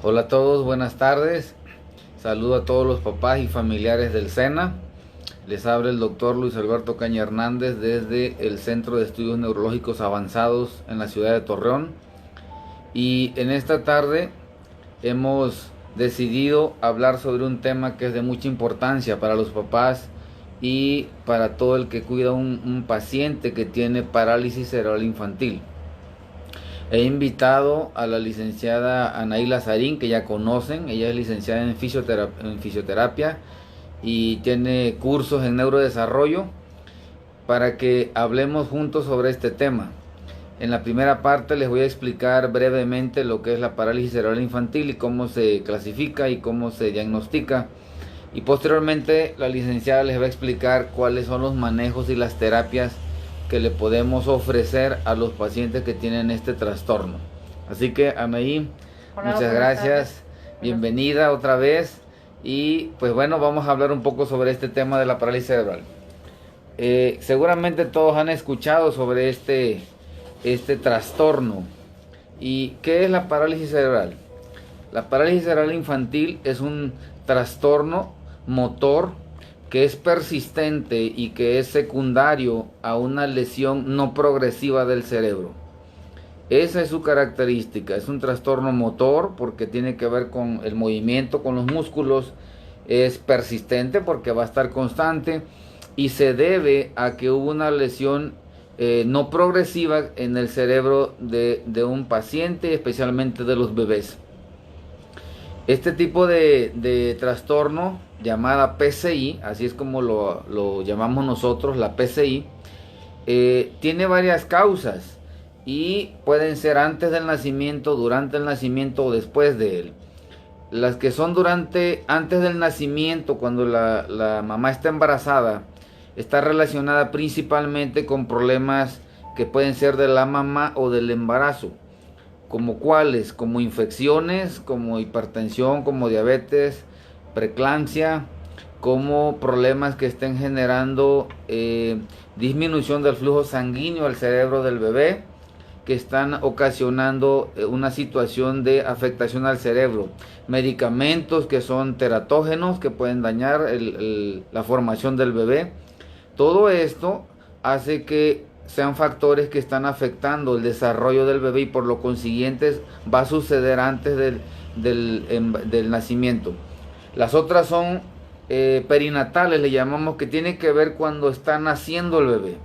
Hola a todos, buenas tardes. Saludo a todos los papás y familiares del SENA. Les habla el doctor Luis Alberto Caña Hernández desde el Centro de Estudios Neurológicos Avanzados en la ciudad de Torreón. Y en esta tarde hemos decidido hablar sobre un tema que es de mucha importancia para los papás y para todo el que cuida un paciente que tiene parálisis cerebral infantil. He invitado a la licenciada Anaí Lazarín, que ya conocen. Ella es licenciada en fisioterapia y tiene cursos en neurodesarrollo para que hablemos juntos sobre este tema. En la primera parte les voy a explicar brevemente lo que es la parálisis cerebral infantil y cómo se clasifica y cómo se diagnostica. Y posteriormente la licenciada les va a explicar cuáles son los manejos y las terapias que le podemos ofrecer a los pacientes que tienen este trastorno. Así que Anaí, muchas gracias, bienvenida otra vez. Y pues bueno, vamos a hablar un poco sobre este tema de la parálisis cerebral. Seguramente todos han escuchado sobre este trastorno. ¿Y qué es la parálisis cerebral? La parálisis cerebral infantil es un trastorno motor que es persistente y que es secundario a una lesión no progresiva del cerebro. Esa es su característica. Es un trastorno motor porque tiene que ver con el movimiento, con los músculos. Es persistente porque va a estar constante y se debe a que hubo una lesión no progresiva en el cerebro de un paciente, especialmente de los bebés. Este tipo de trastorno, llamada PCI, así es como lo llamamos nosotros, la PCI, tiene varias causas y pueden ser antes del nacimiento, durante el nacimiento o después de él. Las que son antes del nacimiento, cuando la mamá está embarazada, está relacionada principalmente con problemas que pueden ser de la mamá o del embarazo. ¿Como cuáles? Como infecciones, como hipertensión, como diabetes, preeclampsia, como problemas que estén generando disminución del flujo sanguíneo al cerebro del bebé, que están ocasionando una situación de afectación al cerebro. Medicamentos que son teratógenos, que pueden dañar la formación del bebé. Todo esto hace que sean factores que están afectando el desarrollo del bebé y por lo consiguiente va a suceder antes del nacimiento. Las otras son perinatales, le llamamos, que tiene que ver cuando está naciendo el bebé.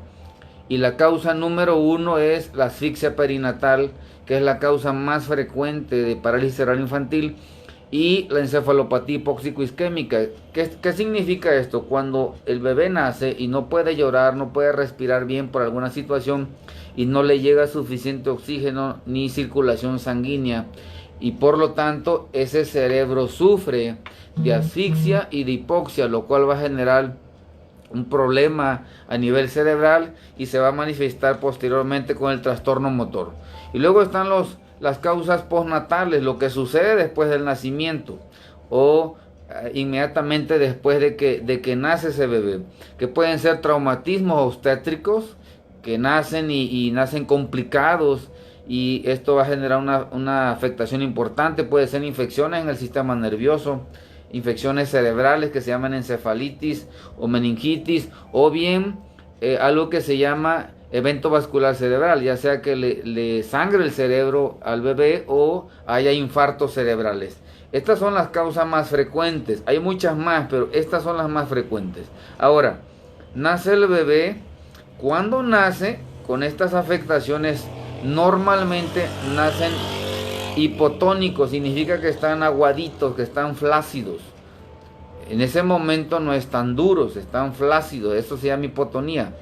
Y la causa número 1 es la asfixia perinatal, que es la causa más frecuente de parálisis cerebral infantil, y la encefalopatía hipóxico-isquémica. ¿Qué significa esto? Cuando el bebé nace y no puede llorar, no puede respirar bien por alguna situación y no le llega suficiente oxígeno ni circulación sanguínea, y por lo tanto ese cerebro sufre de asfixia y de hipoxia, lo cual va a generar un problema a nivel cerebral y se va a manifestar posteriormente con el trastorno motor. Y luego están las causas postnatales, lo que sucede después del nacimiento o inmediatamente después de que nace ese bebé, que pueden ser traumatismos obstétricos que nacen y nacen complicados, y esto va a generar una afectación importante. Puede ser infecciones en el sistema nervioso, infecciones cerebrales que se llaman encefalitis o meningitis, o bien algo que se llama evento vascular cerebral, ya sea que le sangre el cerebro al bebé o haya infartos cerebrales. Estas son las causas más frecuentes. Hay muchas más, pero estas son las más frecuentes. Ahora, nace el bebé. Cuando nace con estas afectaciones, normalmente nacen hipotónicos, significa que están aguaditos, que están flácidos. En ese momento no están duros, están flácidos. Eso se llama hipotonía.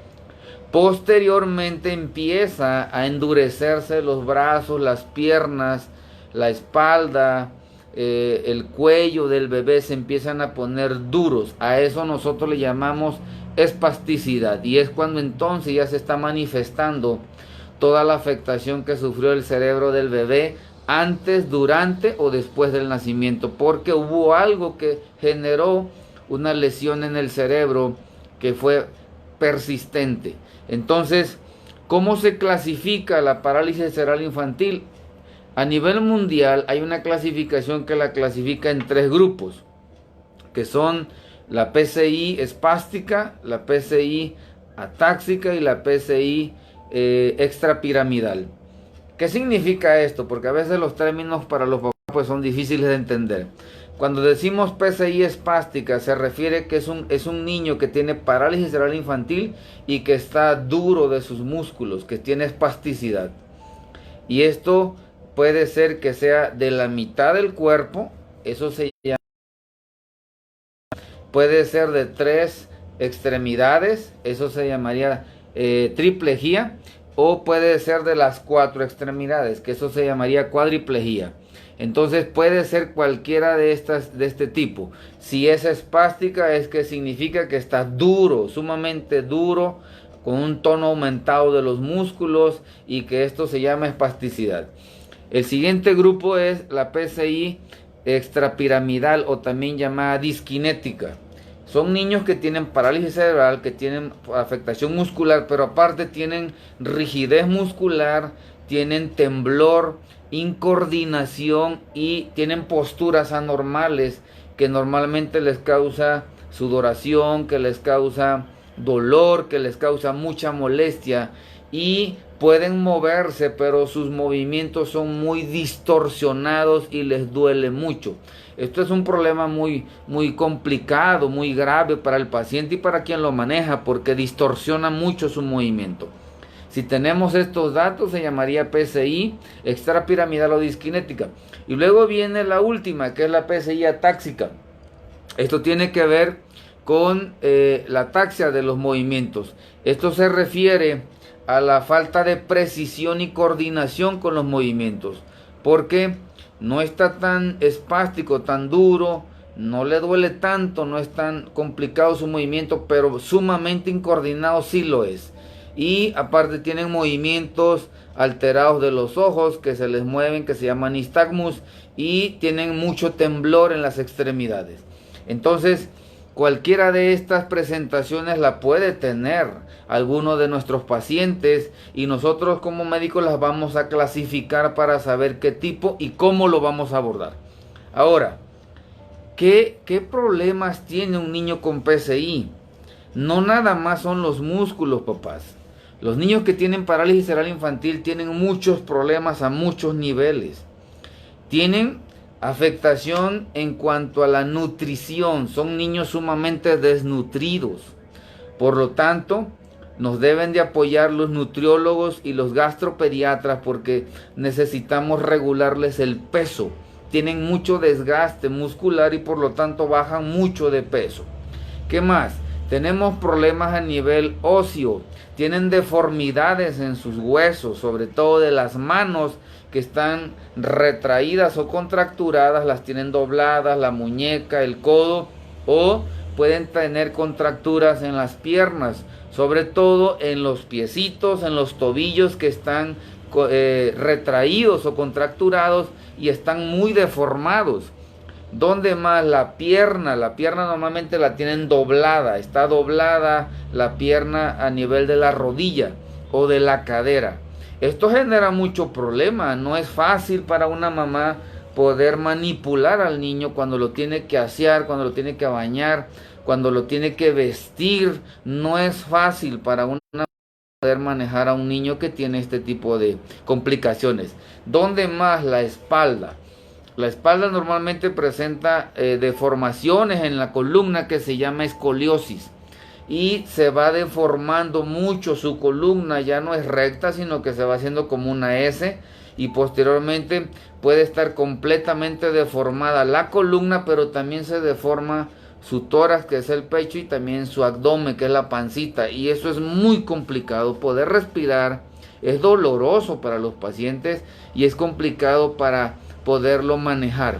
Posteriormente empieza a endurecerse los brazos, las piernas, la espalda, el cuello del bebé se empiezan a poner duros. A eso nosotros le llamamos espasticidad, y es cuando entonces ya se está manifestando toda la afectación que sufrió el cerebro del bebé antes, durante o después del nacimiento, porque hubo algo que generó una lesión en el cerebro que fue persistente. Entonces, ¿cómo se clasifica la parálisis cerebral infantil? A nivel mundial hay una clasificación que la clasifica en 3 grupos, que son la PCI espástica, la PCI atáxica y la PCI extrapiramidal. ¿Qué significa esto? Porque a veces los términos para los papás pues son difíciles de entender. Cuando decimos PCI espástica se refiere que es un niño que tiene parálisis cerebral infantil y que está duro de sus músculos, que tiene espasticidad. Y esto puede ser que sea de la mitad del cuerpo, eso se llama. Puede ser de 3 extremidades, eso se llamaría triplegia, o puede ser de las 4 extremidades, que eso se llamaría cuadriplegia. Entonces puede ser cualquiera de este tipo. Si es espástica es que significa que está duro, sumamente duro, con un tono aumentado de los músculos, y que esto se llama espasticidad. El siguiente grupo es la PCI extrapiramidal, o también llamada disquinética. Son niños que tienen parálisis cerebral, que tienen afectación muscular, pero aparte tienen rigidez muscular, tienen temblor, incoordinación y tienen posturas anormales que normalmente les causa sudoración, que les causa dolor, que les causa mucha molestia, y pueden moverse, pero sus movimientos son muy distorsionados y les duele mucho. Esto es un problema muy complicado, muy grave para el paciente y para quien lo maneja, porque distorsiona mucho su movimiento. Si tenemos estos datos, se llamaría PCI extrapiramidal o disquinética. Y luego viene la última, que es la PCI atáxica. Esto tiene que ver con la ataxia de los movimientos. Esto se refiere a la falta de precisión y coordinación con los movimientos, porque no está tan espástico, tan duro, no le duele tanto, no es tan complicado su movimiento, pero sumamente incoordinado sí lo es. Y aparte tienen movimientos alterados de los ojos que se les mueven, que se llaman nistagmus, y tienen mucho temblor en las extremidades. Entonces, cualquiera de estas presentaciones la puede tener alguno de nuestros pacientes, y nosotros como médicos las vamos a clasificar para saber qué tipo y cómo lo vamos a abordar. Ahora, ¿qué problemas tiene un niño con PCI? No nada más son los músculos, papás. Los niños que tienen parálisis cerebral infantil tienen muchos problemas a muchos niveles. Tienen afectación en cuanto a la nutrición. Son niños sumamente desnutridos. Por lo tanto, nos deben de apoyar los nutriólogos y los gastropediatras, porque necesitamos regularles el peso. Tienen mucho desgaste muscular y por lo tanto bajan mucho de peso. ¿Qué más? Tenemos problemas a nivel óseo. Tienen deformidades en sus huesos, sobre todo de las manos, que están retraídas o contracturadas, las tienen dobladas, la muñeca, el codo, o pueden tener contracturas en las piernas, sobre todo en los piecitos, en los tobillos, que están retraídos o contracturados y están muy deformados. ¿Dónde más? La pierna normalmente la tienen doblada, está doblada la pierna a nivel de la rodilla o de la cadera. Esto genera mucho problema, no es fácil para una mamá poder manipular al niño cuando lo tiene que asear, cuando lo tiene que bañar, cuando lo tiene que vestir. No es fácil para una mamá poder manejar a un niño que tiene este tipo de complicaciones. ¿Dónde más? La espalda. La espalda normalmente presenta deformaciones en la columna que se llama escoliosis, y se va deformando mucho su columna, ya no es recta, sino que se va haciendo como una S, y posteriormente puede estar completamente deformada la columna, pero también se deforma su tórax, que es el pecho, y también su abdomen, que es la pancita, y eso es muy complicado. Poder respirar es doloroso para los pacientes y es complicado para poderlo manejar.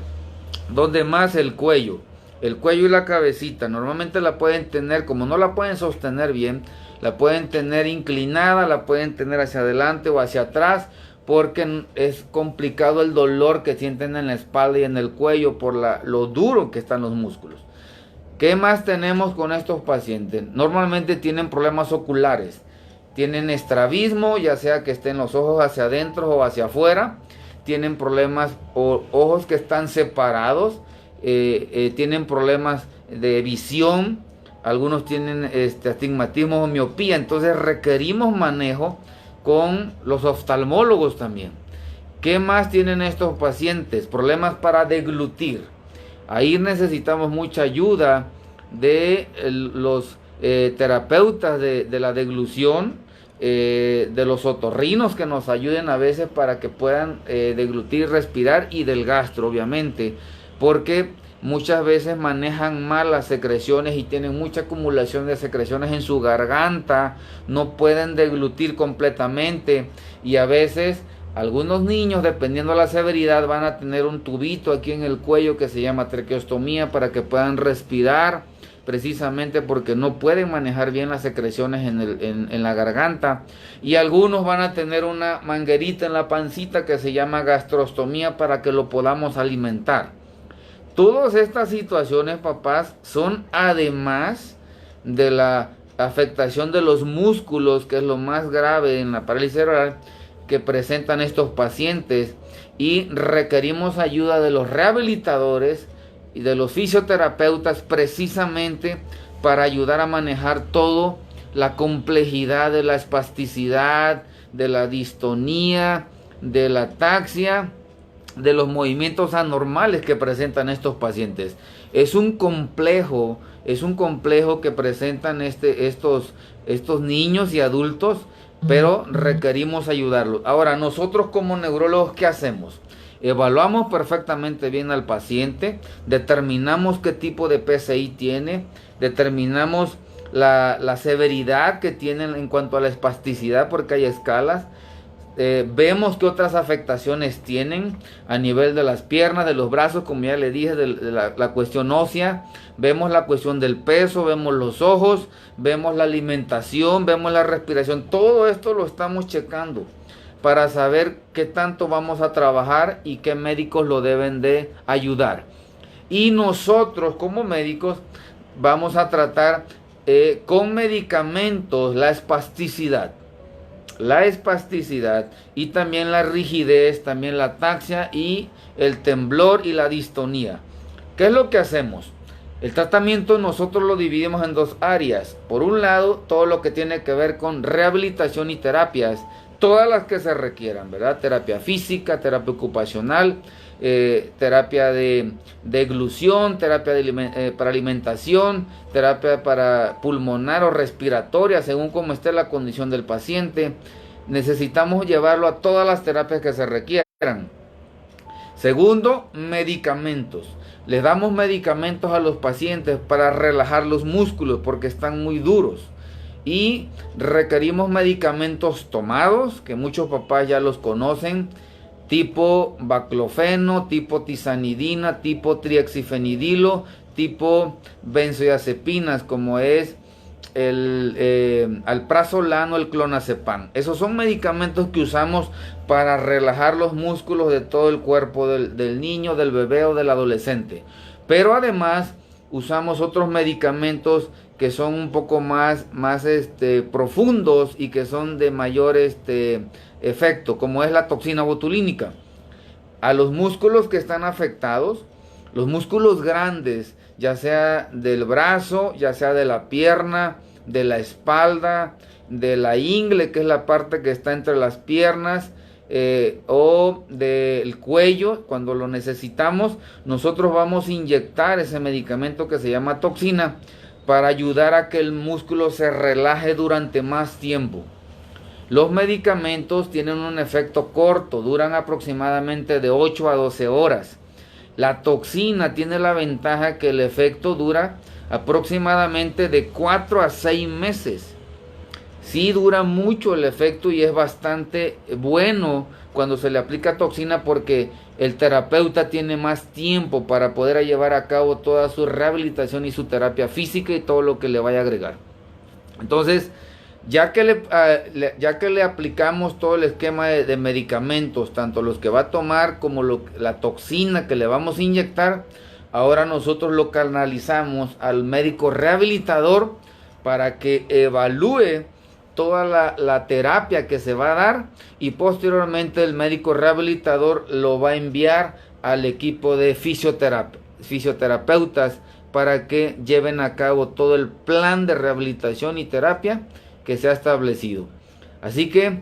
Donde más? El cuello y la cabecita. Normalmente la pueden tener, como no la pueden sostener bien, la pueden tener inclinada, la pueden tener hacia adelante o hacia atrás, porque es complicado el dolor que sienten en la espalda y en el cuello por lo duro que están los músculos. ¿Qué más tenemos con estos pacientes? Normalmente tienen problemas oculares, tienen estrabismo, ya sea que estén los ojos hacia adentro o hacia afuera, tienen problemas o ojos que están separados, tienen problemas de visión, algunos tienen astigmatismo o miopía. Entonces requerimos manejo con los oftalmólogos también. ¿Qué más tienen estos pacientes? Problemas para deglutir. Ahí necesitamos mucha ayuda de los terapeutas de la deglución, de los otorrinos, que nos ayuden a veces para que puedan deglutir, respirar, y del gastro, obviamente, porque muchas veces manejan mal las secreciones y tienen mucha acumulación de secreciones en su garganta, no pueden deglutir completamente, y a veces algunos niños, dependiendo de la severidad, van a tener un tubito aquí en el cuello que se llama traqueostomía para que puedan respirar, precisamente porque no pueden manejar bien las secreciones en la garganta. Y algunos van a tener una manguerita en la pancita que se llama gastrostomía para que lo podamos alimentar. Todas estas situaciones, papás, son además de la afectación de los músculos, que es lo más grave en la parálisis cerebral que presentan estos pacientes, y requerimos ayuda de los rehabilitadores y de los fisioterapeutas precisamente para ayudar a manejar todo la complejidad de la espasticidad, de la distonía, de la ataxia, de los movimientos anormales que presentan estos pacientes. Es un complejo que presentan estos niños y adultos, pero requerimos ayudarlos. Ahora, nosotros como neurólogos, ¿qué hacemos? Evaluamos perfectamente bien al paciente, determinamos qué tipo de PCI tiene, determinamos la severidad que tiene en cuanto a la espasticidad, porque hay escalas. Vemos qué otras afectaciones tienen a nivel de las piernas, de los brazos, como ya le dije, de la cuestión ósea. Vemos la cuestión del peso, vemos los ojos, vemos la alimentación, vemos la respiración. Todo esto lo estamos checando para saber qué tanto vamos a trabajar y qué médicos lo deben de ayudar. Y nosotros como médicos vamos a tratar con medicamentos la espasticidad y también la rigidez, también la ataxia y el temblor y la distonía. ¿Qué es lo que hacemos? El tratamiento nosotros lo dividimos en dos áreas. Por un lado, todo lo que tiene que ver con rehabilitación y terapias, todas las que se requieran, ¿verdad? Terapia física, terapia ocupacional, terapia de deglución, terapia para alimentación, terapia para pulmonar o respiratoria, según como esté la condición del paciente. Necesitamos llevarlo a todas las terapias que se requieran. Segundo, medicamentos. Le damos medicamentos a los pacientes para relajar los músculos porque están muy duros. Y requerimos medicamentos tomados, que muchos papás ya los conocen, tipo baclofeno, tipo tizanidina, tipo triexifenidilo, tipo benzodiazepinas, como es el alprazolam, el clonazepam. Esos son medicamentos que usamos para relajar los músculos de todo el cuerpo del niño, del bebé o del adolescente. Pero además usamos otros medicamentos que son un poco más profundos y que son de mayor efecto, como es la toxina botulínica. A los músculos que están afectados, los músculos grandes, ya sea del brazo, ya sea de la pierna, de la espalda, de la ingle, que es la parte que está entre las piernas, o del cuello, cuando lo necesitamos, nosotros vamos a inyectar ese medicamento que se llama toxina para ayudar a que el músculo se relaje durante más tiempo. Los medicamentos tienen un efecto corto, duran aproximadamente de 8 a 12 horas. La toxina tiene la ventaja que el efecto dura aproximadamente de 4 a 6 meses. Sí dura mucho el efecto y es bastante bueno cuando se le aplica toxina porque el terapeuta tiene más tiempo para poder llevar a cabo toda su rehabilitación y su terapia física y todo lo que le vaya a agregar. Entonces, ya que le aplicamos todo el esquema de medicamentos, tanto los que va a tomar como la toxina que le vamos a inyectar, ahora nosotros lo canalizamos al médico rehabilitador para que evalúe toda la terapia que se va a dar, y posteriormente el médico rehabilitador lo va a enviar al equipo de fisioterapeutas para que lleven a cabo todo el plan de rehabilitación y terapia que se ha establecido. Así que,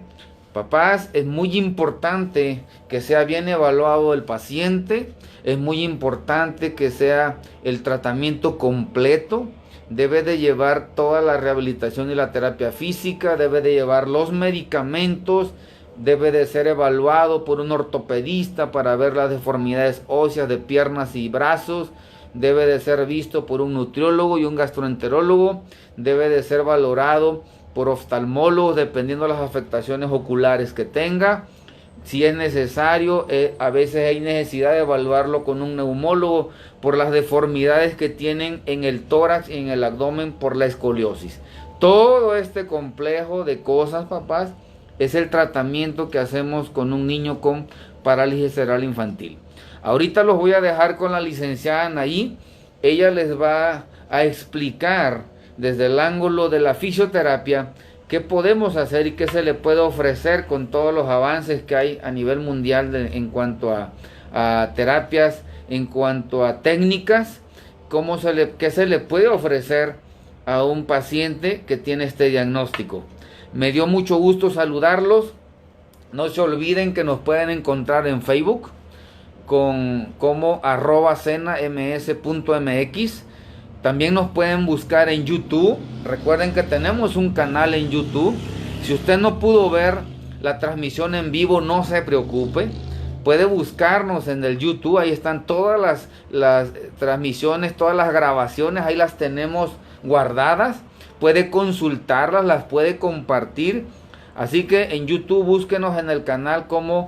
papás, es muy importante que sea bien evaluado el paciente, es muy importante que sea el tratamiento completo. Debe de llevar toda la rehabilitación y la terapia física, debe de llevar los medicamentos, debe de ser evaluado por un ortopedista para ver las deformidades óseas de piernas y brazos, debe de ser visto por un nutriólogo y un gastroenterólogo, debe de ser valorado por oftalmólogos dependiendo de las afectaciones oculares que tenga. Si es necesario, a veces hay necesidad de evaluarlo con un neumólogo por las deformidades que tienen en el tórax y en el abdomen por la escoliosis. Todo este complejo de cosas, papás, es el tratamiento que hacemos con un niño con parálisis cerebral infantil. Ahorita los voy a dejar con la licenciada Anaí. Ella les va a explicar desde el ángulo de la fisioterapia qué podemos hacer y qué se le puede ofrecer con todos los avances que hay a nivel mundial en cuanto a terapias, en cuanto a técnicas, qué se le puede ofrecer a un paciente que tiene este diagnóstico. Me dio mucho gusto saludarlos. No se olviden que nos pueden encontrar en Facebook como @senams.mx. También nos pueden buscar en YouTube. Recuerden que tenemos un canal en YouTube. Si usted no pudo ver la transmisión en vivo, no se preocupe. Puede buscarnos en el YouTube. Ahí están todas las transmisiones, todas las grabaciones. Ahí las tenemos guardadas. Puede consultarlas, las puede compartir. Así que en YouTube búsquenos en el canal con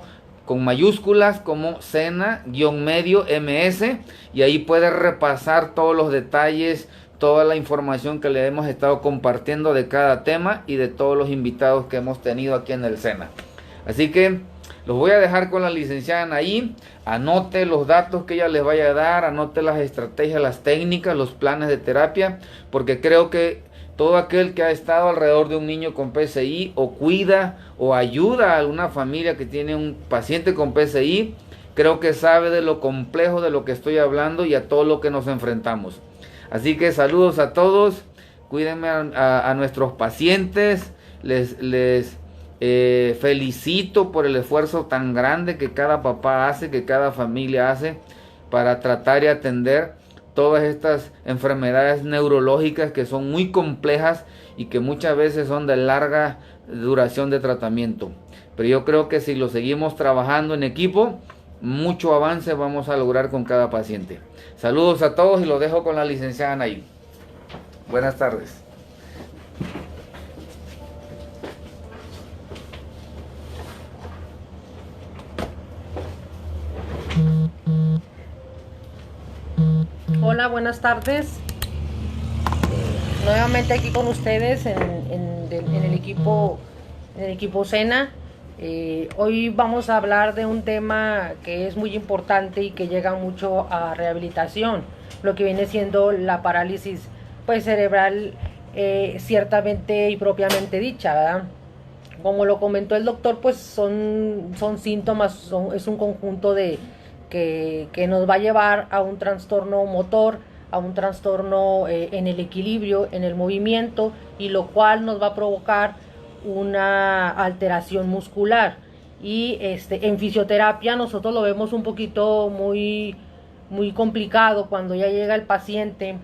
mayúsculas como Sena-medio MS, y ahí puede repasar todos los detalles, toda la información que le hemos estado compartiendo de cada tema y de todos los invitados que hemos tenido aquí en el Sena. Así que los voy a dejar con la licenciada ahí. Anote los datos que ella les vaya a dar, anote las estrategias, las técnicas, los planes de terapia, porque creo que todo aquel que ha estado alrededor de un niño con PCI o cuida o ayuda a alguna familia que tiene un paciente con PCI, creo que sabe de lo complejo de lo que estoy hablando y a todo lo que nos enfrentamos. Así que saludos a todos, cuídenme a nuestros pacientes, les felicito por el esfuerzo tan grande que cada papá hace, que cada familia hace para tratar y atender todas estas enfermedades neurológicas que son muy complejas y que muchas veces son de larga duración de tratamiento. Pero yo creo que si lo seguimos trabajando en equipo, mucho avance vamos a lograr con cada paciente. Saludos a todos y los dejo con la licenciada Anaí. Buenas tardes. Hola, buenas tardes. Nuevamente aquí con ustedes en el equipo Sena. Hoy vamos a hablar de un tema que es muy importante y que llega mucho a rehabilitación, lo que viene siendo la parálisis cerebral, ciertamente y propiamente dicha, ¿verdad? Como lo comentó el doctor, pues son síntomas, es un conjunto que nos va a llevar a un trastorno motor, a un trastorno en el equilibrio, en el movimiento, y lo cual nos va a provocar una alteración muscular. Y en fisioterapia nosotros lo vemos un poquito muy complicado cuando ya llega el paciente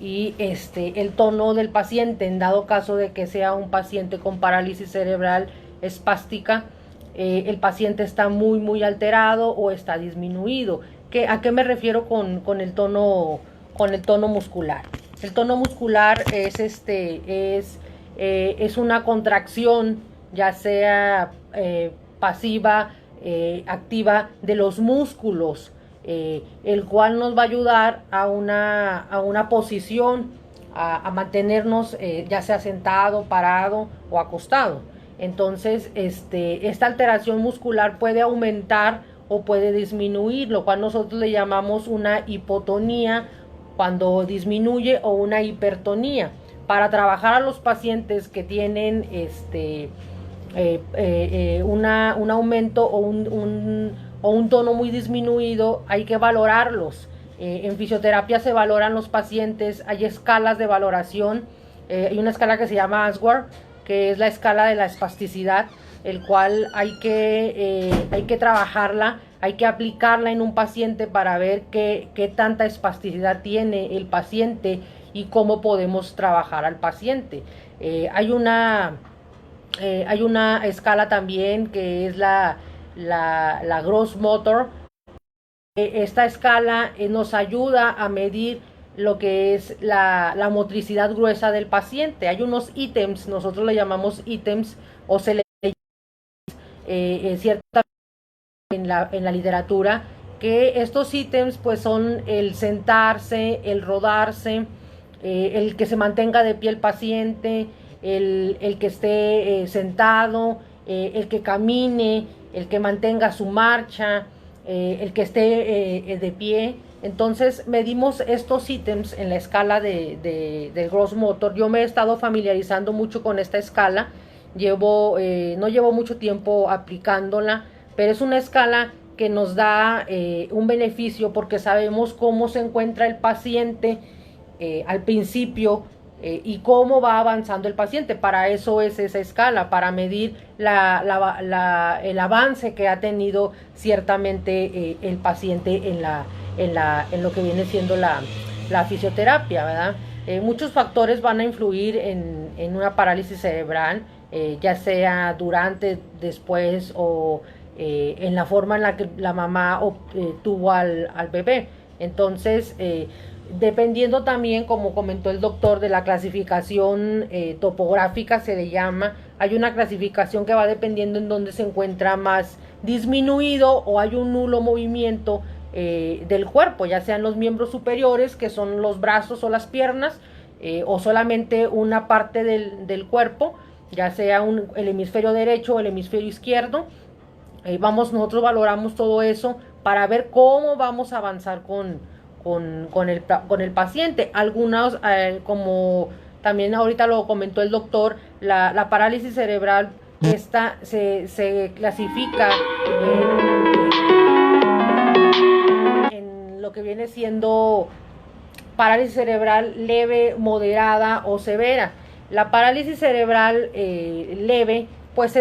y el tono del paciente, en dado caso de que sea un paciente con parálisis cerebral espástica, el paciente está muy alterado o está disminuido. ¿A qué me refiero con el tono muscular? El tono muscular es una contracción, ya sea pasiva, activa, de los músculos, el cual nos va a ayudar a una posición, a mantenernos ya sea sentado, parado o acostado. Entonces, esta alteración muscular puede aumentar o puede disminuir, lo cual nosotros le llamamos una hipotonía cuando disminuye, o una hipertonía para trabajar a los pacientes que tienen un aumento o un tono muy disminuido, hay que valorarlos. En fisioterapia se valoran los pacientes, hay escalas de valoración, hay una escala que se llama Aswar, que es la escala de la espasticidad, el cual hay que trabajarla, hay que aplicarla en un paciente para ver qué tanta espasticidad tiene el paciente y cómo podemos trabajar al paciente. Hay una escala también que es la Gross Motor. Esta escala nos ayuda a medir lo que es la motricidad gruesa del paciente. Hay unos ítems, nosotros le llamamos ítems, o se le ciertamente en la literatura, que estos ítems pues son el sentarse, el rodarse, el que se mantenga de pie el paciente, el que esté sentado, el que camine, el que mantenga su marcha, el que esté de pie. Entonces medimos estos ítems en la escala del Gross Motor. Yo me he estado familiarizando mucho con esta escala, no llevo mucho tiempo aplicándola, pero es una escala que nos da un beneficio porque sabemos cómo se encuentra el paciente al principio y cómo va avanzando el paciente. Para eso es esa escala, para medir el avance que ha tenido ciertamente el paciente en lo que viene siendo la fisioterapia, ¿verdad? Muchos factores van a influir en una parálisis cerebral, ya sea durante, después o en la forma en la que la mamá tuvo al bebé. Entonces, dependiendo también, como comentó el doctor, de la clasificación topográfica, se le llama, hay una clasificación que va dependiendo en dónde se encuentra más disminuido o hay un nulo movimiento del cuerpo, ya sean los miembros superiores, que son los brazos o las piernas, o solamente una parte del cuerpo, ya sea el hemisferio derecho o el hemisferio izquierdo. Nosotros valoramos todo eso para ver cómo vamos a avanzar con el paciente. Algunos, como también ahorita lo comentó el doctor, la parálisis cerebral esta se clasifica en lo que viene siendo parálisis cerebral leve, moderada o severa. La parálisis cerebral leve, pues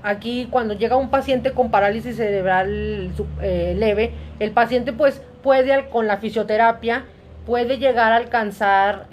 aquí cuando llega un paciente con parálisis cerebral leve, el paciente pues puede, con la fisioterapia, puede llegar a alcanzar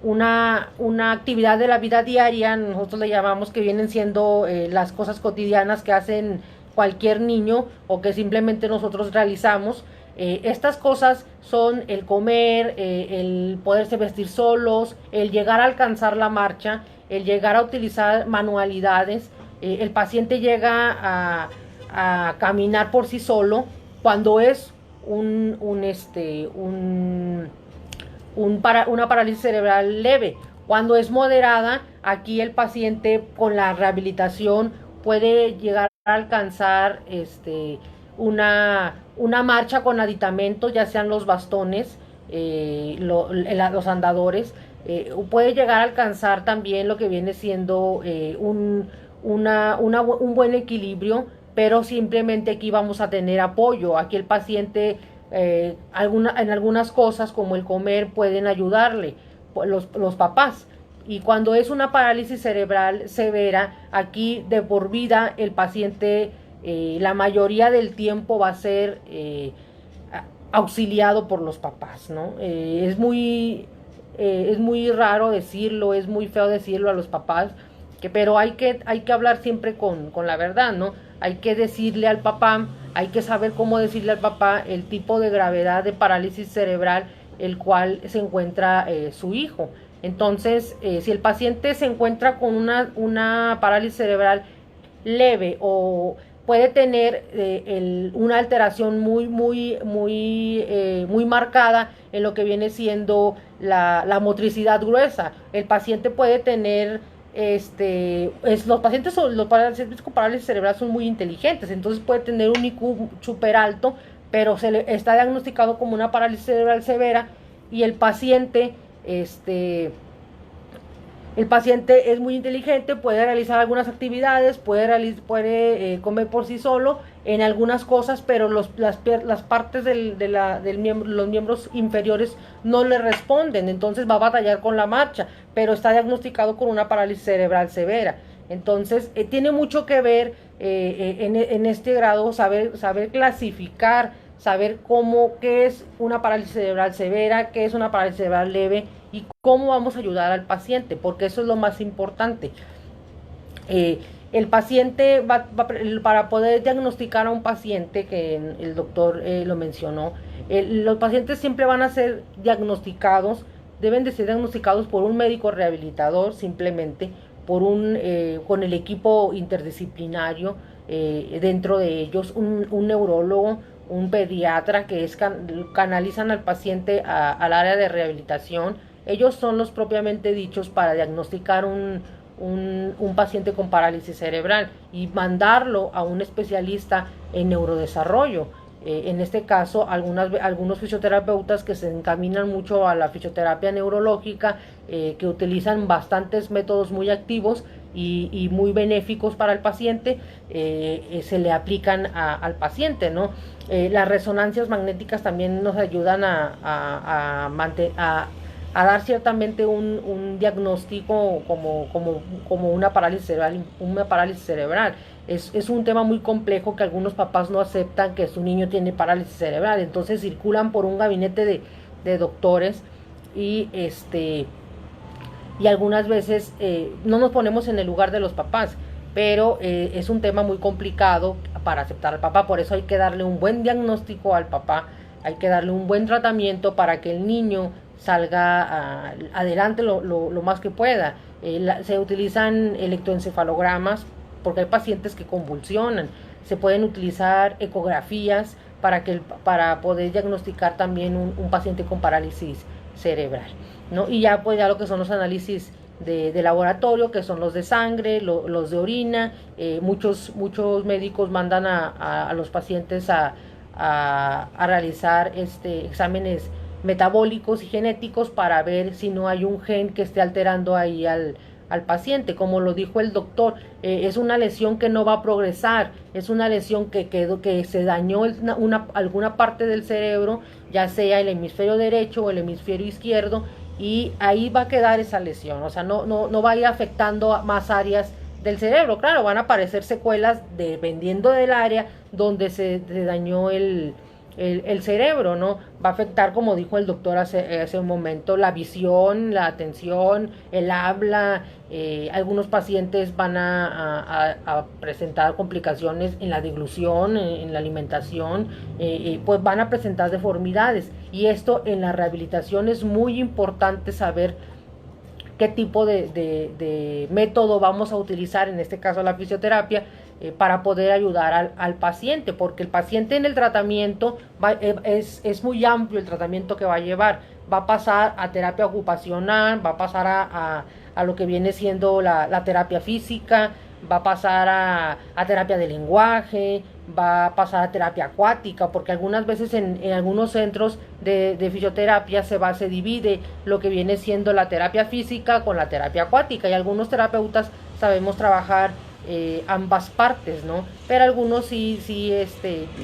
una actividad de la vida diaria, nosotros le llamamos, que vienen siendo las cosas cotidianas que hacen cualquier niño o que simplemente nosotros realizamos. Estas cosas son el comer, el poderse vestir solos, el llegar a alcanzar la marcha, el llegar a utilizar manualidades. El paciente llega a caminar por sí solo cuando es una parálisis cerebral leve. Cuando es moderada, aquí el paciente con la rehabilitación puede llegar a alcanzar una marcha con aditamentos, ya sean los bastones, los andadores. Puede llegar a alcanzar también lo que viene siendo un buen equilibrio, pero simplemente aquí vamos a tener apoyo. Aquí el paciente en algunas cosas como el comer pueden ayudarle los papás. Y cuando es una parálisis cerebral severa, aquí de por vida el paciente la mayoría del tiempo va a ser auxiliado por los papás, ¿no? Es muy raro decirlo, es muy feo decirlo a los papás, pero hay que hablar siempre con la verdad, ¿no? Hay que decirle al papá, hay que saber cómo decirle al papá el tipo de gravedad de parálisis cerebral el cual se encuentra su hijo. Entonces, si el paciente se encuentra con una parálisis cerebral leve o puede tener una alteración muy marcada en lo que viene siendo la motricidad gruesa. El paciente puede tener los pacientes con parálisis cerebral son muy inteligentes, entonces puede tener un IQ súper alto, pero está diagnosticado como una parálisis cerebral severa y el paciente El paciente es muy inteligente, puede realizar algunas actividades, puede comer por sí solo en algunas cosas, pero las partes los miembros inferiores no le responden, entonces va a batallar con la marcha, pero está diagnosticado con una parálisis cerebral severa. Entonces, tiene mucho que ver en este grado saber clasificar, saber qué es una parálisis cerebral severa, qué es una parálisis cerebral leve y cómo vamos a ayudar al paciente, porque eso es lo más importante. El paciente para poder diagnosticar a un paciente, que el doctor lo mencionó, los pacientes siempre van a ser diagnosticados, deben de ser diagnosticados por un médico rehabilitador, simplemente con el equipo interdisciplinario, dentro de ellos un neurólogo, un pediatra, que canalizan al paciente al área de rehabilitación. Ellos son los propiamente dichos para diagnosticar un paciente con parálisis cerebral y mandarlo a un especialista en neurodesarrollo. En este caso, algunos fisioterapeutas que se encaminan mucho a la fisioterapia neurológica, que utilizan bastantes métodos muy activos y muy benéficos para el paciente, se le aplican al paciente, ¿no? Las resonancias magnéticas también nos ayudan a dar ciertamente un diagnóstico como una parálisis cerebral. Es un tema muy complejo que algunos papás no aceptan que su niño tiene parálisis cerebral, entonces circulan por un gabinete de doctores y algunas veces no nos ponemos en el lugar de los papás, pero es un tema muy complicado para aceptar al papá. Por eso hay que darle un buen diagnóstico al papá, hay que darle un buen tratamiento para que el niño salga adelante lo más que pueda. Se utilizan electroencefalogramas porque hay pacientes que convulsionan. Se pueden utilizar ecografías para poder diagnosticar también un paciente con parálisis cerebral, ¿no? Y ya pues ya lo que son los análisis de laboratorio, que son los de sangre, los de orina. Muchos médicos mandan a los pacientes a realizar exámenes metabólicos y genéticos para ver si no hay un gen que esté alterando ahí al paciente. Como lo dijo el doctor, es una lesión que no va a progresar, es una lesión que se dañó alguna parte del cerebro, ya sea el hemisferio derecho o el hemisferio izquierdo, y ahí va a quedar esa lesión. O sea, no va a ir afectando a más áreas del cerebro. Claro, van a aparecer secuelas dependiendo del área donde se dañó el cerebro, ¿no? Va a afectar, como dijo el doctor hace un momento, la visión, la atención, el habla. Algunos pacientes van a presentar complicaciones en la deglución, en la alimentación, pues van a presentar deformidades. Y esto en la rehabilitación es muy importante saber qué tipo de método vamos a utilizar, en este caso la fisioterapia, para poder ayudar al paciente, porque el paciente en el tratamiento es muy amplio el tratamiento que va a llevar. Va a pasar a terapia ocupacional, va a pasar a lo que viene siendo la terapia física, va a pasar a terapia de lenguaje, va a pasar a terapia acuática, porque algunas veces en algunos centros de fisioterapia se divide lo que viene siendo la terapia física con la terapia acuática, y algunos terapeutas sabemos trabajar ambas partes, ¿no? Pero algunos sí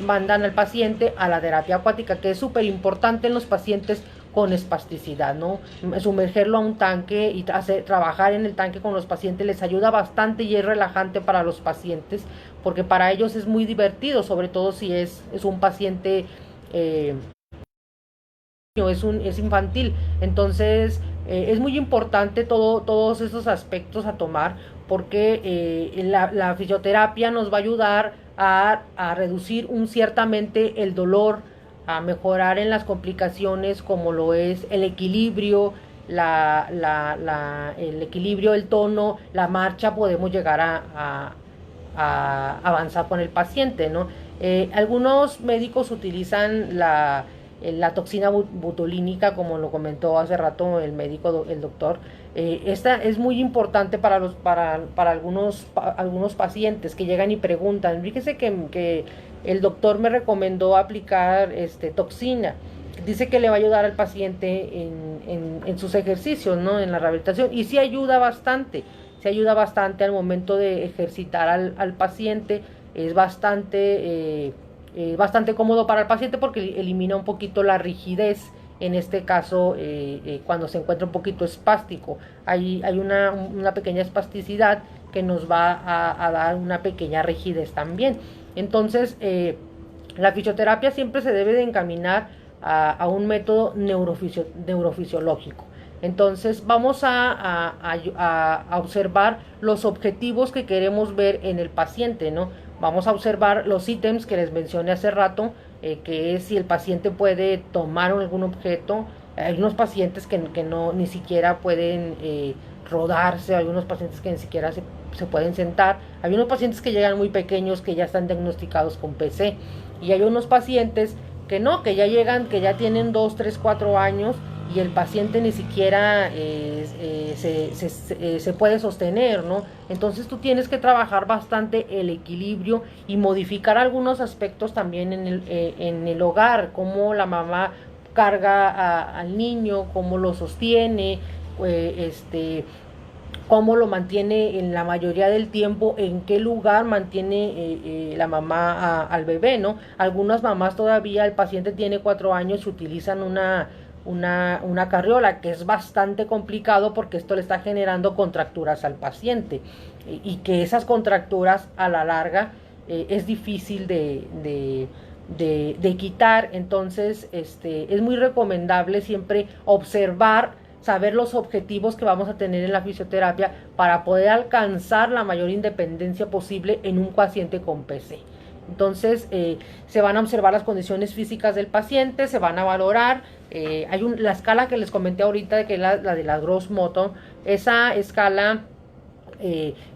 mandan al paciente a la terapia acuática, que es súper importante en los pacientes con espasticidad, ¿no? Sumergerlo a un tanque y trabajar en el tanque con los pacientes les ayuda bastante y es relajante para los pacientes, porque para ellos es muy divertido, sobre todo si es un paciente es infantil. Entonces es muy importante todos esos aspectos a tomar, porque la fisioterapia nos va a ayudar a reducir ciertamente el dolor, a mejorar en las complicaciones como lo es el equilibrio, el equilibrio, el tono, la marcha. Podemos llegar a avanzar con el paciente, ¿no? Algunos médicos utilizan la toxina botulínica, como lo comentó hace rato el doctor. Esta es muy importante para algunos pacientes que llegan y preguntan: fíjese que el doctor me recomendó aplicar toxina, dice que le va a ayudar al paciente en sus ejercicios, ¿no? En la rehabilitación, y sí ayuda bastante, al momento de ejercitar al paciente. Es bastante cómodo para el paciente porque elimina un poquito la rigidez, en este caso cuando se encuentra un poquito espástico. Hay una pequeña espasticidad que nos va a dar una pequeña rigidez también. Entonces la fisioterapia siempre se debe de encaminar a un método neurofisiológico. Entonces vamos a observar los objetivos que queremos ver en el paciente, ¿no? Vamos a observar los ítems que les mencioné hace rato, que es si el paciente puede tomar algún objeto. Hay unos pacientes que no ni siquiera pueden rodarse, hay unos pacientes que ni siquiera se pueden sentar, hay unos pacientes que llegan muy pequeños que ya están diagnosticados con PC, y hay unos pacientes que no, que ya llegan, que ya tienen 2, 3, 4 años y el paciente ni siquiera se puede sostener, ¿no? Entonces tú tienes que trabajar bastante el equilibrio y modificar algunos aspectos también en el hogar, cómo la mamá carga al niño, cómo lo sostiene, cómo lo mantiene en la mayoría del tiempo, en qué lugar mantiene la mamá al bebé, ¿no? Algunas mamás todavía, el paciente tiene 4 años, utilizan una carriola, que es bastante complicado porque esto le está generando contracturas al paciente, y que esas contracturas a la larga es difícil de quitar. Entonces es muy recomendable siempre observar, saber los objetivos que vamos a tener en la fisioterapia para poder alcanzar la mayor independencia posible en un paciente con PC. Entonces se van a observar las condiciones físicas del paciente, se van a valorar. La escala que les comenté ahorita, que es la de la Gross Motor. Esa escala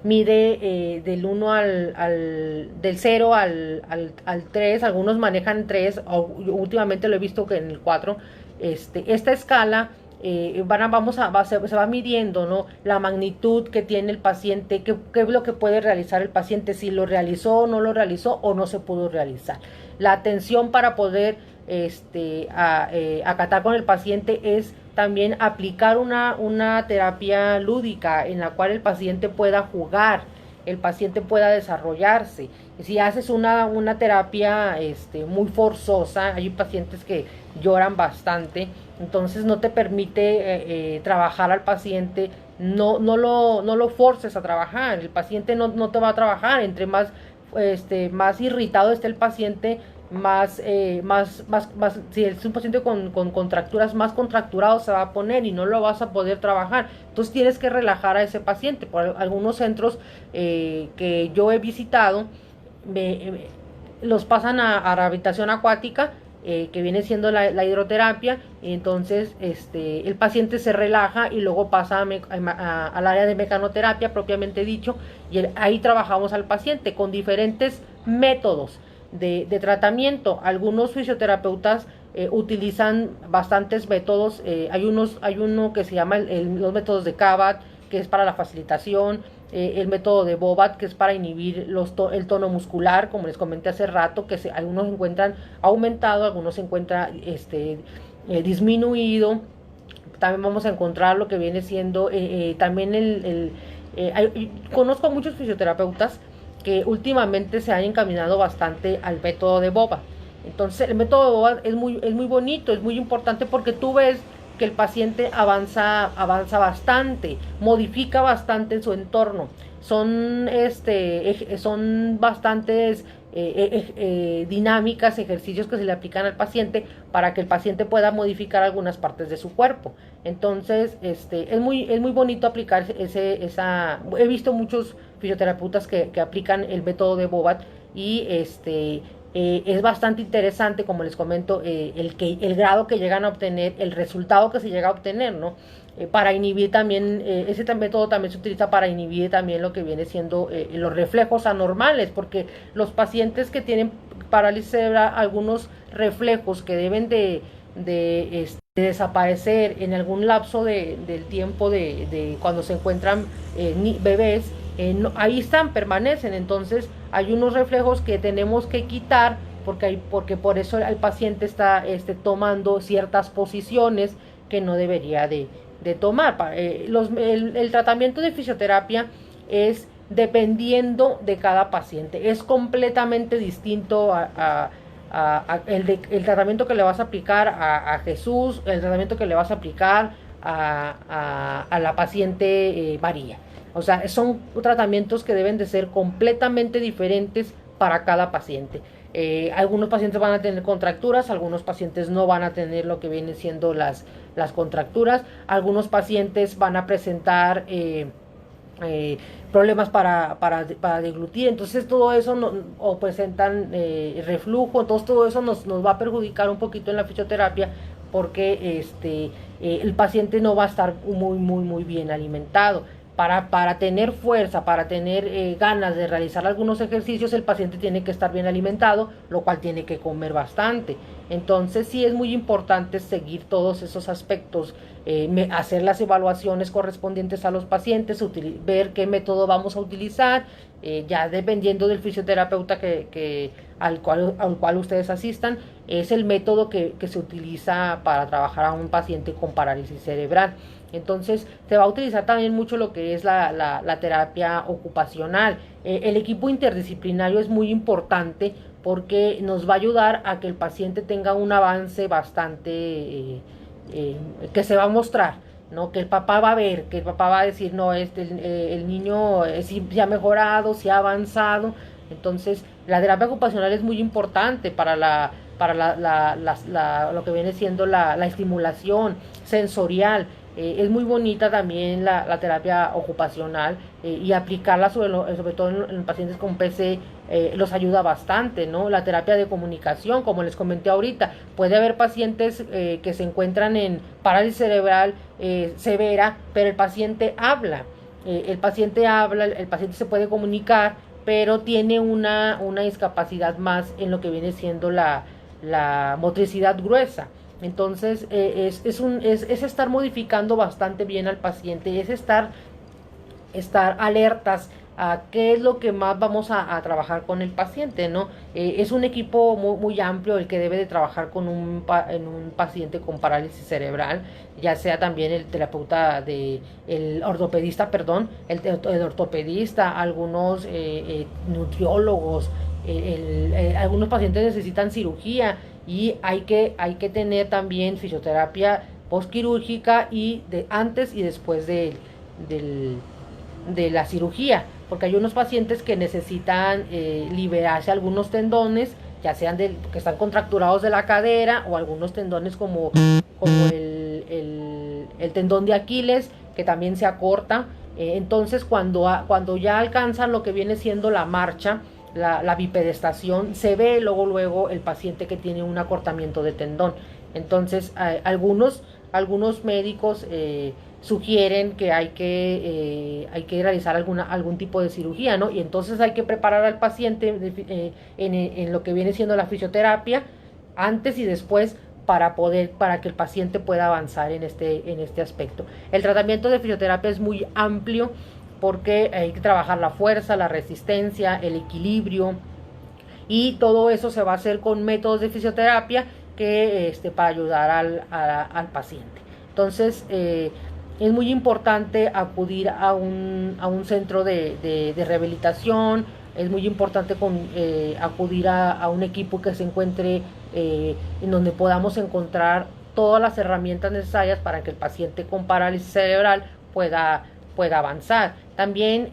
mide del 1 del 0 al 3, algunos manejan 3, últimamente lo he visto que en el 4. Esta escala se va midiendo, ¿no? La magnitud que tiene el paciente, qué es lo que puede realizar el paciente, si lo realizó, no lo realizó o no se pudo realizar. La atención para poder acatar con el paciente es también aplicar una terapia lúdica en la cual el paciente pueda jugar, el paciente pueda desarrollarse. Si haces una terapia muy forzosa, hay pacientes que lloran bastante, entonces no te permite trabajar al paciente. No lo forces a trabajar, el paciente no te va a trabajar. Entre más irritado esté el paciente, si es un paciente con contracturas, más contracturado se va a poner y no lo vas a poder trabajar. Entonces tienes que relajar a ese paciente. Por algunos centros que yo he visitado, los pasan a rehabilitación acuática, que viene siendo la hidroterapia, y entonces el paciente se relaja y luego pasa al área de mecanoterapia propiamente dicho, y ahí trabajamos al paciente con diferentes métodos de tratamiento. Algunos fisioterapeutas utilizan bastantes métodos. Hay uno que se llama los métodos de Kabat, que es para la facilitación, el método de Bobat, que es para inhibir el tono muscular, como les comenté hace rato, que algunos se encuentran aumentado, algunos se encuentran disminuido. También vamos a encontrar lo que viene siendo también conozco a muchos fisioterapeutas que últimamente se han encaminado bastante al método de Bobat. Entonces el método de Bobat es muy bonito, es muy importante, porque tú ves que el paciente avanza bastante, modifica bastante en su entorno. Son bastantes dinámicas, ejercicios que se le aplican al paciente para que el paciente pueda modificar algunas partes de su cuerpo. Entonces es muy bonito aplicar he visto muchos fisioterapeutas que aplican el método de Bobat, y es bastante interesante, como les comento, el grado que llegan a obtener, el resultado que se llega a obtener, ¿no? Para inhibir también, ese método también se utiliza para inhibir también lo que viene siendo los reflejos anormales, porque los pacientes que tienen parálisis cerebral, algunos reflejos que deben de desaparecer en algún lapso del tiempo de cuando se encuentran bebés, ahí permanecen. Entonces hay unos reflejos que tenemos que quitar porque por eso el paciente está tomando ciertas posiciones que no debería de tomar. El tratamiento de fisioterapia es dependiendo de cada paciente, es completamente distinto el tratamiento que le vas a aplicar a Jesús, el tratamiento que le vas a aplicar a la paciente María. O sea, son tratamientos que deben de ser completamente diferentes para cada paciente. Algunos pacientes van a tener contracturas, algunos pacientes no van a tener lo que vienen siendo las contracturas, algunos pacientes van a presentar problemas para deglutir, entonces todo eso o presentan reflujo, entonces todo eso nos va a perjudicar un poquito en la fisioterapia porque el paciente no va a estar muy bien alimentado. Para tener fuerza, para tener ganas de realizar algunos ejercicios, el paciente tiene que estar bien alimentado, lo cual tiene que comer bastante. Entonces sí es muy importante seguir todos esos aspectos, hacer las evaluaciones correspondientes a los pacientes, ver qué método vamos a utilizar, ya dependiendo del fisioterapeuta al cual ustedes asistan, es el método que se utiliza para trabajar a un paciente con parálisis cerebral. Entonces se va a utilizar también mucho lo que es la terapia ocupacional. El equipo interdisciplinario es muy importante porque nos va a ayudar a que el paciente tenga un avance bastante que se va a mostrar, ¿no? Que el papá va a ver, que el papá va a decir, no, el niño sí ha mejorado, sí ha avanzado. Entonces la terapia ocupacional es muy importante para lo que viene siendo la estimulación sensorial. Es muy bonita también la terapia ocupacional y aplicarla sobre todo en pacientes con PC los ayuda bastante, ¿no? La terapia de comunicación, como les comenté ahorita, puede haber pacientes que se encuentran en parálisis cerebral severa, pero el paciente habla, el paciente se puede comunicar, pero tiene una discapacidad más en lo que viene siendo la motricidad gruesa. Entonces es estar modificando bastante bien al paciente, es estar alertas a qué es lo que más vamos a trabajar con el paciente, ¿no? Es un equipo muy amplio el que debe de trabajar en un paciente con parálisis cerebral, ya sea también el terapeuta el ortopedista, el ortopedista, algunos nutriólogos, algunos pacientes necesitan cirugía y hay que tener también fisioterapia postquirúrgica y antes y después de la cirugía, porque hay unos pacientes que necesitan liberarse algunos tendones, ya sean que están contracturados de la cadera o algunos tendones como el tendón de Aquiles, que también se acorta. Entonces cuando ya alcanzan lo que viene siendo la marcha, la bipedestación, se ve luego el paciente que tiene un acortamiento de tendón. Entonces algunos médicos sugieren que hay que realizar algún tipo de cirugía, ¿no? Y entonces hay que preparar al paciente en lo que viene siendo la fisioterapia antes y después para que el paciente pueda avanzar en este aspecto. El tratamiento de fisioterapia es muy amplio porque hay que trabajar la fuerza, la resistencia, el equilibrio, y todo eso se va a hacer con métodos de fisioterapia para ayudar al paciente. Entonces es muy importante acudir a un centro de rehabilitación, es muy importante acudir a un equipo que se encuentre en donde podamos encontrar todas las herramientas necesarias para que el paciente con parálisis cerebral pueda avanzar. También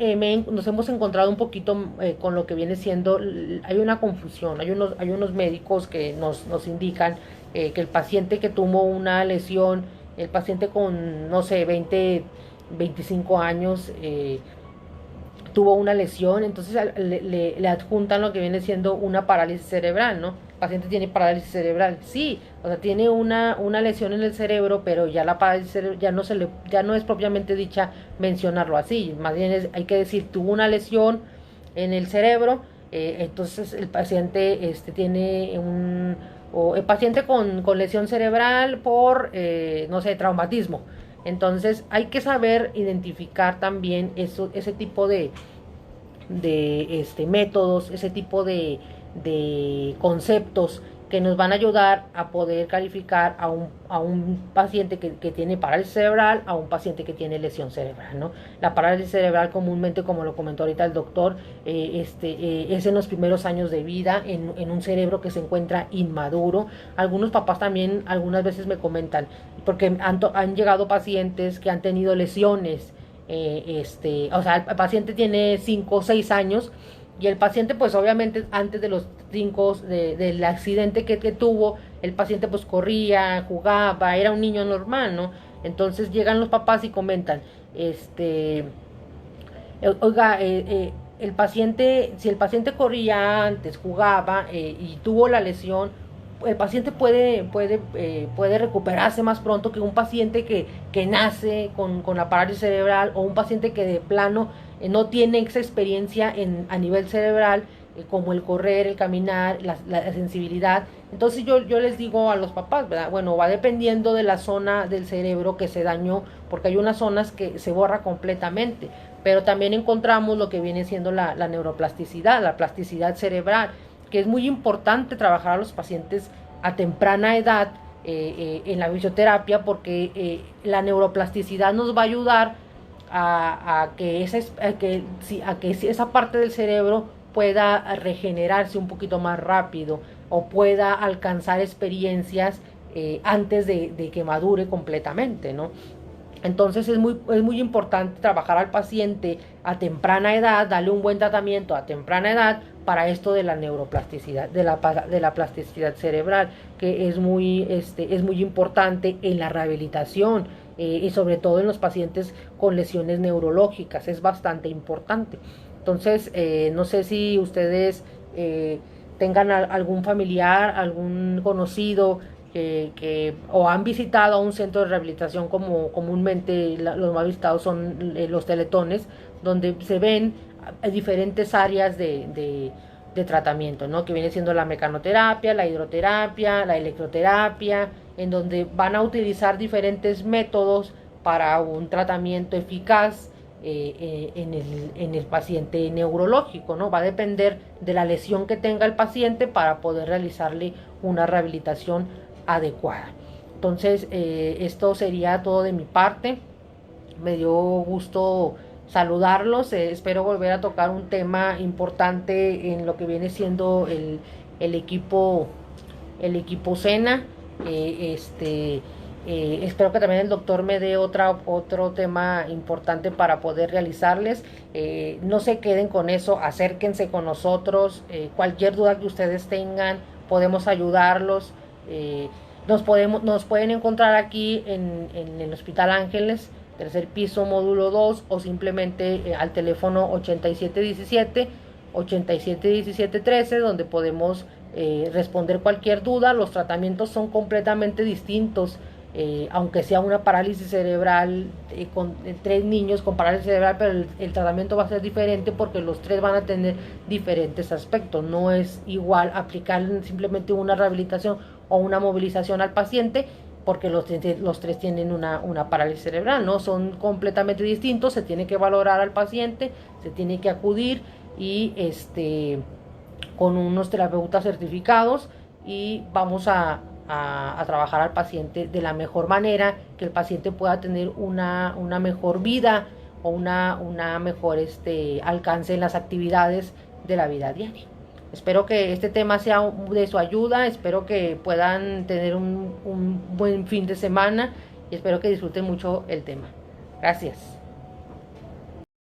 nos hemos encontrado un poquito con lo que viene siendo, hay una confusión, hay unos médicos que nos indican que el paciente que tuvo una lesión, el paciente con, no sé, 25 años, tuvo una lesión, entonces le adjuntan lo que viene siendo una parálisis cerebral, ¿no? El paciente tiene parálisis cerebral, sí, o sea, tiene una lesión en el cerebro, pero ya la parálisis ya no es propiamente dicha mencionarlo así, más bien hay que decir, tuvo una lesión en el cerebro, entonces el paciente tiene el paciente con lesión cerebral por, no sé, traumatismo. Entonces hay que saber identificar también ese tipo de métodos, ese tipo de de conceptos que nos van a ayudar a poder calificar a un paciente que tiene parálisis cerebral, a un paciente que tiene lesión cerebral, ¿no? La parálisis cerebral comúnmente, como lo comentó ahorita el doctor, es en los primeros años de vida, en un cerebro que se encuentra inmaduro. Algunos papás también algunas veces me comentan, porque han llegado pacientes que han tenido lesiones, o sea, el paciente tiene 5 o 6 años, y el paciente pues obviamente antes de los 5 del accidente que tuvo, el paciente pues corría, jugaba, era un niño normal, ¿no? Entonces llegan los papás y comentan, oiga, el paciente, si el paciente corría antes, jugaba y tuvo la lesión, el paciente puede recuperarse más pronto que un paciente que nace con la parálisis cerebral, o un paciente que de plano no tiene esa experiencia a nivel cerebral, como el correr, el caminar, la sensibilidad. Entonces yo les digo a los papás, ¿verdad? Bueno, va dependiendo de la zona del cerebro que se dañó, porque hay unas zonas que se borra completamente, pero también encontramos lo que viene siendo la neuroplasticidad, la plasticidad cerebral, que es muy importante trabajar a los pacientes a temprana edad en la fisioterapia, porque la neuroplasticidad nos va a ayudar a que esa parte del cerebro pueda regenerarse un poquito más rápido, o pueda alcanzar experiencias antes de que madure completamente, ¿no? Entonces es muy importante trabajar al paciente a temprana edad, darle un buen tratamiento a temprana edad para esto de la neuroplasticidad, de la plasticidad cerebral, que es muy importante en la rehabilitación, y sobre todo en los pacientes con lesiones neurológicas, es bastante importante. Entonces, no sé si ustedes tengan algún familiar, algún conocido o han visitado un centro de rehabilitación, como comúnmente los más visitados son los teletones, donde se ven diferentes áreas de tratamiento, ¿no? Que viene siendo la mecanoterapia, la hidroterapia, la electroterapia, en donde van a utilizar diferentes métodos para un tratamiento eficaz en el paciente neurológico, ¿no? Va a depender de la lesión que tenga el paciente para poder realizarle una rehabilitación adecuada. Entonces, esto sería todo de mi parte. Me dio gusto saludarlos. Espero volver a tocar un tema importante en lo que viene siendo el equipo SENA. Espero que también el doctor me dé otro tema importante para poder realizarles. No se queden con eso, acérquense con nosotros. Cualquier duda que ustedes tengan, podemos ayudarlos. Nos pueden encontrar aquí en el Hospital Ángeles, tercer piso, módulo 2, o simplemente al teléfono 8717-13, donde podemos responder cualquier duda. Los tratamientos son completamente distintos. Aunque sea una parálisis cerebral con 3 niños con parálisis cerebral, pero el tratamiento va a ser diferente, porque los 3 van a tener diferentes aspectos. No es igual aplicar simplemente una rehabilitación o una movilización al paciente, porque los 3 tienen una parálisis cerebral, ¿no? Son completamente distintos. Se tiene que valorar al paciente, se tiene que acudir y con unos terapeutas certificados, y vamos a trabajar al paciente de la mejor manera, que el paciente pueda tener una mejor vida, o una mejor alcance en las actividades de la vida diaria. Espero que este tema sea de su ayuda. Espero que puedan tener un buen fin de semana, y espero que disfruten mucho el tema. Gracias.